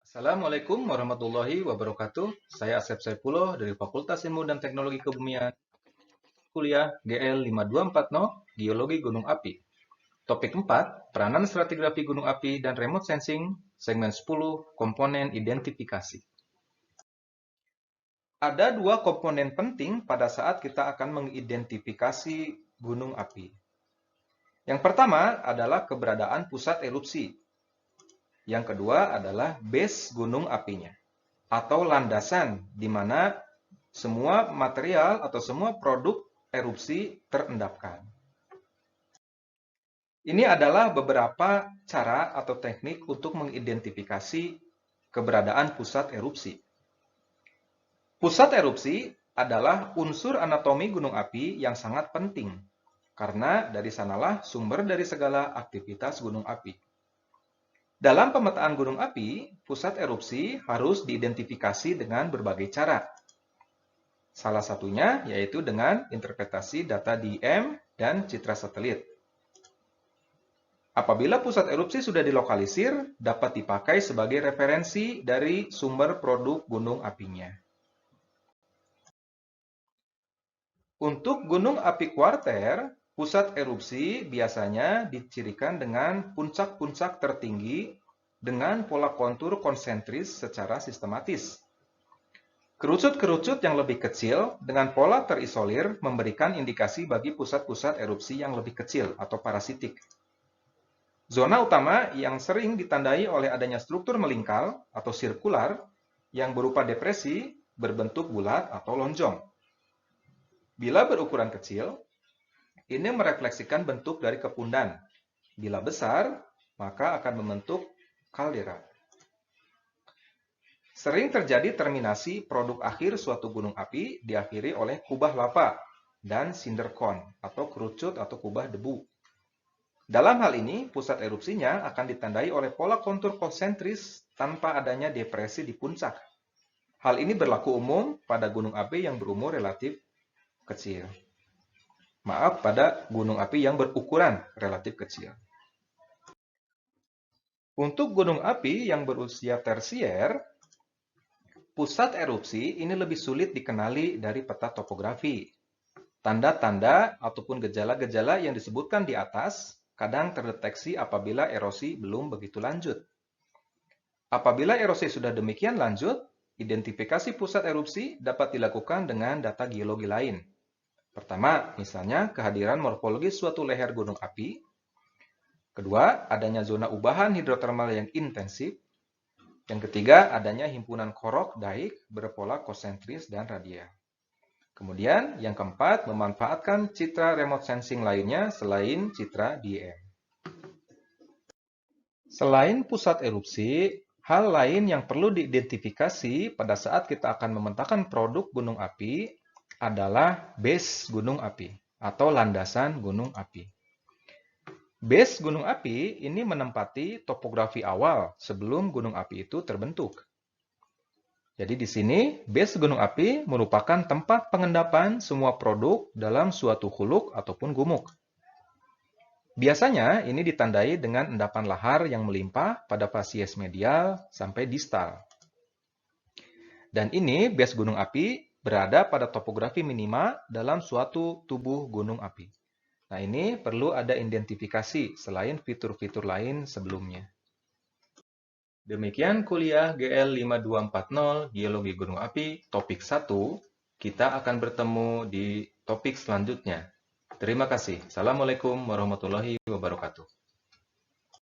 Assalamualaikum warahmatullahi wabarakatuh. Saya Asep Saifullah dari Fakultas Ilmu dan Teknologi Kebumian, kuliah GL 5240, Geologi Gunung Api. Topik 4, peranan stratigrafi gunung api dan remote sensing, segmen 10, komponen identifikasi. Ada dua komponen penting pada saat kita akan mengidentifikasi gunung api. Yang pertama adalah keberadaan pusat erupsi. Yang kedua adalah base gunung apinya, atau landasan di mana semua material atau semua produk erupsi terendapkan. Ini adalah beberapa cara atau teknik untuk mengidentifikasi keberadaan pusat erupsi. Pusat erupsi adalah unsur anatomi gunung api yang sangat penting, karena dari sanalah sumber dari segala aktivitas gunung api. Dalam pemetaan gunung api, pusat erupsi harus diidentifikasi dengan berbagai cara. Salah satunya yaitu dengan interpretasi data DEM dan citra satelit. Apabila pusat erupsi sudah dilokalisir, dapat dipakai sebagai referensi dari sumber produk gunung apinya. Untuk gunung api kuarter, pusat erupsi biasanya dicirikan dengan puncak-puncak tertinggi dengan pola kontur konsentris secara sistematis. Kerucut-kerucut yang lebih kecil dengan pola terisolir memberikan indikasi bagi pusat-pusat erupsi yang lebih kecil atau parasitik. Zona utama yang sering ditandai oleh adanya struktur melingkar atau sirkular yang berupa depresi berbentuk bulat atau lonjong. Bila berukuran kecil, ini merefleksikan bentuk dari kepundan. Bila besar, maka akan membentuk kaldera. Sering terjadi terminasi produk akhir suatu gunung api diakhiri oleh kubah lava dan cinder cone atau kerucut atau kubah debu. Dalam hal ini, pusat erupsinya akan ditandai oleh pola kontur konsentris tanpa adanya depresi di puncak. Hal ini berlaku umum pada gunung api yang berumur relatif kecil. Pada gunung api yang berukuran relatif kecil. Untuk gunung api yang berusia tersier, pusat erupsi ini lebih sulit dikenali dari peta topografi. Tanda-tanda ataupun gejala-gejala yang disebutkan di atas kadang terdeteksi apabila erosi belum begitu lanjut. Apabila erosi sudah demikian lanjut, identifikasi pusat erupsi dapat dilakukan dengan data geologi lain. Pertama, misalnya kehadiran morfologis suatu leher gunung api. Kedua, adanya zona ubahan hidrotermal yang intensif. Yang ketiga, adanya himpunan korok daik berpola konsentris dan radial. Kemudian, yang keempat, memanfaatkan citra remote sensing lainnya selain citra DEM. Selain pusat erupsi, hal lain yang perlu diidentifikasi pada saat kita akan memetakan produk gunung api adalah base gunung api atau landasan gunung api. Base gunung api ini menempati topografi awal sebelum gunung api itu terbentuk. Jadi di sini, base gunung api merupakan tempat pengendapan semua produk dalam suatu huluk ataupun gumuk. Biasanya ini ditandai dengan endapan lahar yang melimpah pada fasies medial sampai distal. Dan ini base gunung api berada pada topografi minima dalam suatu tubuh gunung api. Nah, ini perlu ada identifikasi selain fitur-fitur lain sebelumnya. Demikian kuliah GL 5240 Geologi Gunung Api topik 1. Kita akan bertemu di topik selanjutnya. Terima kasih. Assalamualaikum warahmatullahi wabarakatuh.